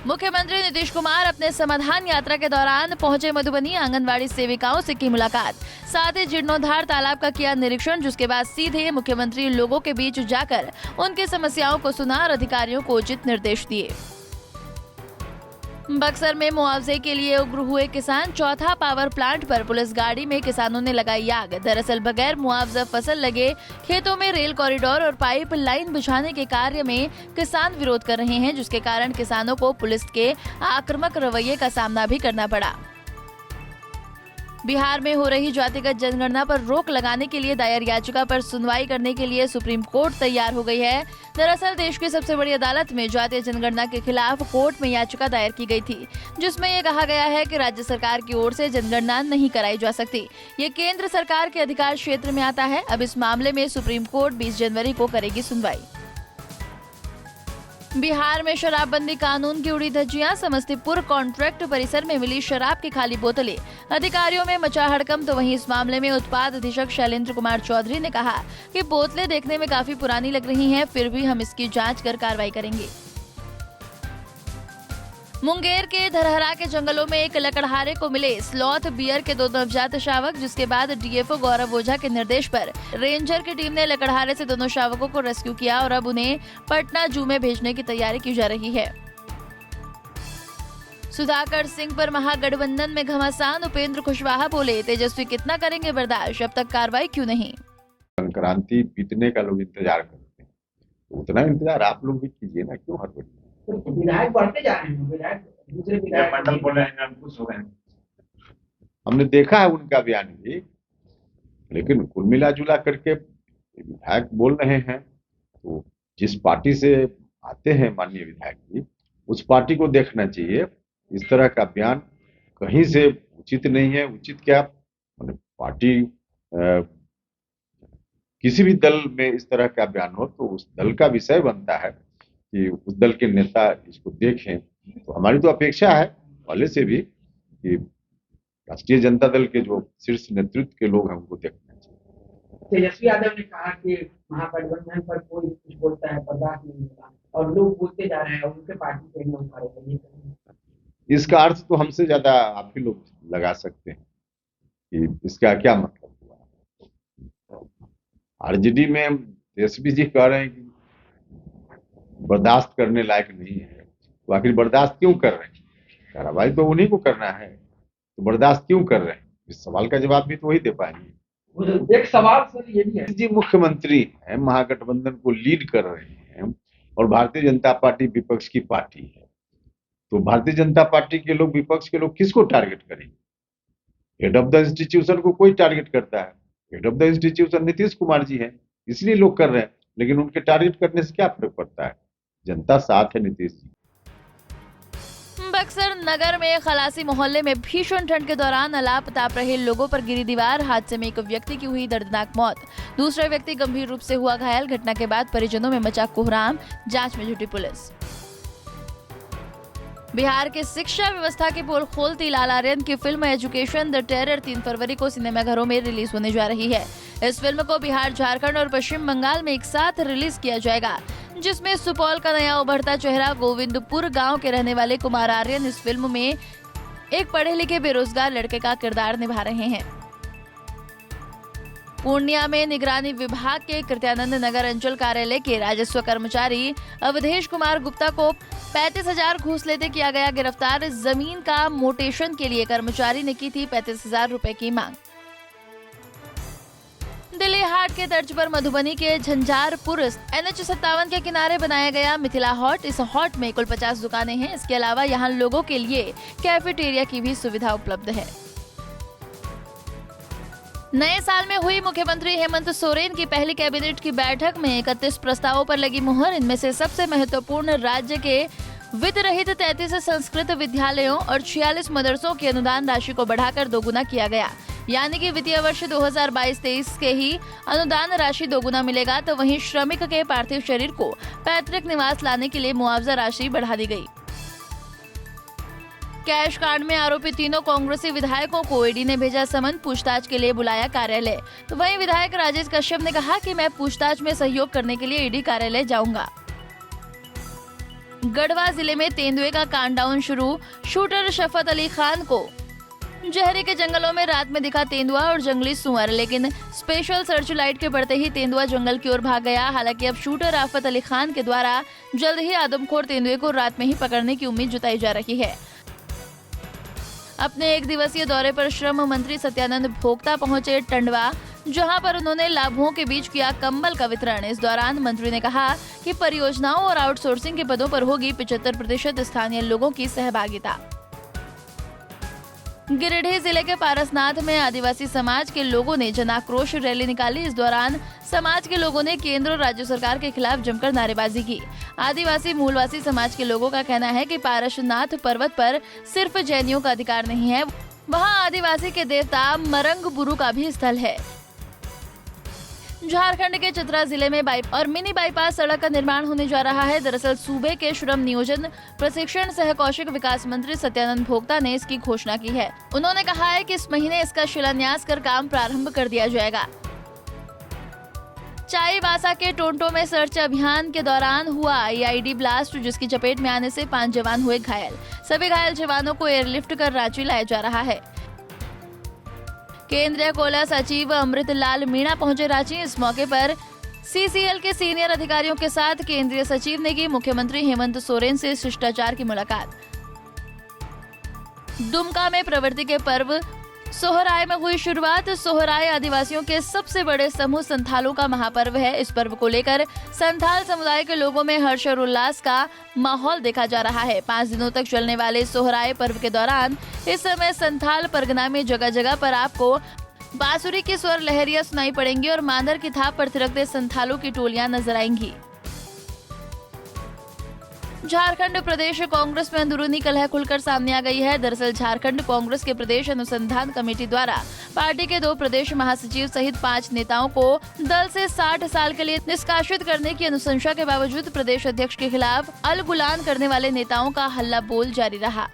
मुख्यमंत्री नीतीश कुमार अपने समाधान यात्रा के दौरान पहुंचे मधुबनी, आंगनबाड़ी सेविकाओं से की मुलाकात, साथ ही जीर्णोद्धार तालाब का किया निरीक्षण, जिसके बाद सीधे मुख्यमंत्री लोगों के बीच जाकर उनकी समस्याओं को सुना और अधिकारियों को उचित निर्देश दिए। बक्सर में मुआवजे के लिए उग्र हुए किसान, चौथा पावर प्लांट पर पुलिस गाड़ी में किसानों ने लगाई आग। दरअसल बगैर मुआवजा फसल लगे खेतों में रेल कॉरिडोर और पाइप लाइन बिछाने के कार्य में किसान विरोध कर रहे हैं, जिसके कारण किसानों को पुलिस के आक्रामक रवैये का सामना भी करना पड़ा। बिहार में हो रही जातिगत जनगणना पर रोक लगाने के लिए दायर याचिका पर सुनवाई करने के लिए सुप्रीम कोर्ट तैयार हो गई है। दरअसल देश की सबसे बड़ी अदालत में जातीय जनगणना के खिलाफ कोर्ट में याचिका दायर की गई थी, जिसमें यह कहा गया है कि राज्य सरकार की ओर से जनगणना नहीं कराई जा सकती। ये केंद्र सरकार के अधिकार क्षेत्र में आता है। अब इस मामले में सुप्रीम कोर्ट 20 जनवरी को करेगी सुनवाई। बिहार में शराबबंदी कानून की उड़ी धज्जियां, समस्तीपुर कॉन्ट्रैक्ट परिसर में मिली शराब की खाली बोतलें, अधिकारियों में मचा हड़कंप। तो वहीं इस मामले में उत्पाद अधीक्षक शैलेंद्र कुमार चौधरी ने कहा कि बोतलें देखने में काफी पुरानी लग रही हैं, फिर भी हम इसकी जांच कर कार्रवाई करेंगे। मुंगेर के धरहरा के जंगलों में एक लकड़हारे को मिले स्लॉथ बियर के 2 नवजात शावक, जिसके बाद डीएफओ गौरव ओझा के निर्देश पर रेंजर की टीम ने लकड़हारे से दोनों शावकों को रेस्क्यू किया और अब उन्हें पटना जू में भेजने की तैयारी की जा रही है। सुधाकर सिंह पर महागठबंधन में घमासान, उपेंद्र कुशवाहा बोले तेजस्वी कितना करेंगे बर्दाश्त, अब तक कार्रवाई क्यों नहीं। संक्रांति बीतने का लोग इंतजार करते हैं, तो उतना इंतजार आप लोग भी कीजिए ना, क्यों हड़बड़ी। विधायक बढ़ते जा रहे हैं, विधायक दूसरे विधायक मंडल बोल रहे हैं, खुश हो गए हैं। हमने देखा है उनका बयान भी, लेकिन कुल मिला जुला करके विधायक बोल रहे हैं, तो जिस पार्टी से आते हैं माननीय विधायक जी, उस पार्टी को देखना चाहिए। इस तरह का बयान कहीं से उचित नहीं है। उचित क्या, पार्टी किसी भी दल में इस तरह का बयान हो तो उस दल का विषय बनता है कि उस दल के नेता इसको देखें। तो हमारी तो अपेक्षा है पहले से भी कि राष्ट्रीय जनता दल के जो शीर्ष नेतृत्व के लोग हैं उनको देखना चाहिए। तेजस्वी यादव ने कहा कि महागठबंधन पर कोई कुछ बोलता है बर्दाश्त नहीं होगा, और लोग बोलते जा रहे हैं उनके पार्टी पे नहीं उठाए। इसका अर्थ तो हमसे ज्यादा आप ही लोग लगा सकते हैं कि इसका क्या मतलब हुआ। आरजेडी में तेजस्वी जी कह रहे हैं कि बर्दाश्त करने लायक नहीं है, तो आखिर बर्दाश्त क्यों कर रहे हैं। कार्रवाई तो उन्हीं को करना है, तो बर्दाश्त क्यों कर रहे हैं, इस सवाल का जवाब भी तो वही दे पाएंगे। एक सवाल सर ये भी है जी, मुख्यमंत्री है, महागठबंधन को लीड कर रहे हैं और भारतीय जनता पार्टी विपक्ष की पार्टी है, तो भारतीय जनता पार्टी के लोग, विपक्ष के लोग किसको टारगेट करेंगे। हेड ऑफ द इंस्टीट्यूशन को कोई टारगेट करता है, head of the institution Nitish Kumar ji है, इसलिए लोग कर रहे हैं। लेकिन उनके टारगेट करने से क्या फर्क पड़ता है, जनता साथ है नीतीश जी। बक्सर नगर में खलासी मोहल्ले में भीषण ठंड के दौरान अलाप ताप रहे लोगों पर गिरी दीवार, हादसे में एक व्यक्ति की हुई दर्दनाक मौत, दूसरा व्यक्ति गंभीर रूप से हुआ घायल। घटना के बाद परिजनों में मचा कोहराम, जांच में जुटी पुलिस। बिहार के शिक्षा व्यवस्था की पोल खोलती लाल आर्यन की फिल्म एजुकेशन द टेरर 3 फरवरी को सिनेमाघरों में रिलीज होने जा रही है। इस फिल्म को बिहार, झारखंड और पश्चिम बंगाल में एक साथ रिलीज किया जाएगा, जिसमें सुपौल का नया उभरता चेहरा गोविंदपुर गांव के रहने वाले कुमार आर्यन इस फिल्म में एक पढ़े लिखे बेरोजगार लड़के का किरदार निभा रहे हैं। पूर्णिया में निगरानी विभाग के कृत्यानंद नगर अंचल कार्यालय के राजस्व कर्मचारी अवधेश कुमार गुप्ता को 35,000 घूस लेते किया गया गिरफ्तार। जमीन का मोटेशन के लिए कर्मचारी ने की थी 35,000 रुपए की मांग। दिल्ली हाट के तर्ज पर मधुबनी के झंझारपुर NH57 के किनारे बनाया गया मिथिला हॉट। इस हॉट में कुल 50 दुकानें हैं। इसके अलावा यहाँ लोगों के लिए कैफेटेरिया की भी सुविधा उपलब्ध है। नए साल में हुई मुख्यमंत्री हेमंत सोरेन की पहली कैबिनेट की बैठक में 31 प्रस्तावों पर लगी मुहर। इनमें से सबसे महत्वपूर्ण राज्य के वित्त रहित 33 संस्कृत विद्यालयों और 46 मदरसों की अनुदान राशि को बढ़ाकर दोगुना किया गया, यानी कि वित्तीय वर्ष 2022-23 के ही अनुदान राशि दोगुना मिलेगा। तो वहीं श्रमिक के पार्थिव शरीर को पैतृक निवास लाने के लिए मुआवजा राशि बढ़ा दी गई। कैश कांड में आरोपी तीनों कांग्रेसी विधायकों को ईडी ने भेजा समन, पूछताछ के लिए बुलाया कार्यालय। तो वहीं विधायक राजेश कश्यप ने कहा कि मैं पूछताछ में सहयोग करने के लिए ईडी कार्यालय जाऊंगा। गढ़वा जिले में तेंदुए का काउंटडाउन शुरू। शूटर शफत अली खान को जहरी के जंगलों में रात में दिखा तेंदुआ और जंगली सुअर, लेकिन स्पेशल सर्च लाइट के बढ़ते ही तेंदुआ जंगल की ओर भाग गया। हालांकि अब शूटर आफत अली खान के द्वारा जल्द ही आदमखोर तेंदुए को रात में ही पकड़ने की उम्मीद जताई जा रही है। अपने 1 दिवसीय दौरे पर श्रम मंत्री सत्यानंद भोक्ता पहुंचे टंडवा, जहां पर उन्होंने लाभुकों के बीच किया कंबल का वितरण। इस दौरान मंत्री ने कहा कि परियोजनाओं और आउटसोर्सिंग के पदों पर होगी 75% स्थानीय लोगों की सहभागिता। गिरिडीह जिले के पारसनाथ में आदिवासी समाज के लोगों ने जन आक्रोश रैली निकाली। इस दौरान समाज के लोगों ने केंद्र और राज्य सरकार के खिलाफ जमकर नारेबाजी की। आदिवासी मूलवासी समाज के लोगों का कहना है कि पारसनाथ पर्वत पर सिर्फ जैनियों का अधिकार नहीं है, वहां आदिवासी के देवता मरंग बुरु का भी स्थल है। झारखंड के चतरा जिले में और मिनी बाईपास सड़क का निर्माण होने जा रहा है। दरअसल सूबे के श्रम नियोजन प्रशिक्षण सह कौशल विकास मंत्री सत्यानंद भोक्ता ने इसकी घोषणा की है। उन्होंने कहा है कि इस महीने इसका शिलान्यास कर काम प्रारंभ कर दिया जाएगा। चाईबासा के टोंटो में सर्च अभियान के दौरान हुआ आईईडी ब्लास्ट, जिसकी चपेट में आने से 5 जवान हुए घायल। सभी घायल जवानों को एयरलिफ्ट कर रांची लाया जा रहा है। केंद्रीय कोयला सचिव अमृतलाल मीणा पहुंचे रांची। इस मौके पर सीसीएल के सीनियर अधिकारियों के साथ केंद्रीय सचिव ने की मुख्यमंत्री हेमंत सोरेन से शिष्टाचार की मुलाकात। दुमका में प्रवृत्ति के पर्व सोहराय में हुई शुरुआत। सोहराय आदिवासियों के सबसे बड़े समूह संथालों का महापर्व है। इस पर्व को लेकर संथाल समुदाय के लोगों में हर्ष और उल्लास का माहौल देखा जा रहा है। 5 दिनों तक चलने वाले सोहराय पर्व के दौरान इस समय संथाल परगना में जगह जगह पर आपको बांसुरी की स्वर लहरियां सुनाई पड़ेंगी और मांदर की थाप पर थिरकते संथालों की टोलियां नजर आएंगी। झारखंड प्रदेश कांग्रेस में अंदरूनी कलह खुलकर सामने आ गई है। दरअसल झारखंड कांग्रेस के प्रदेश अनुसंधान कमेटी द्वारा पार्टी के 2 प्रदेश महासचिव सहित 5 नेताओं को दल से 60 साल के लिए निष्कासित करने की अनुशंसा के बावजूद प्रदेश अध्यक्ष के खिलाफ अलगुलान करने वाले नेताओं का हल्ला बोल जारी रहा।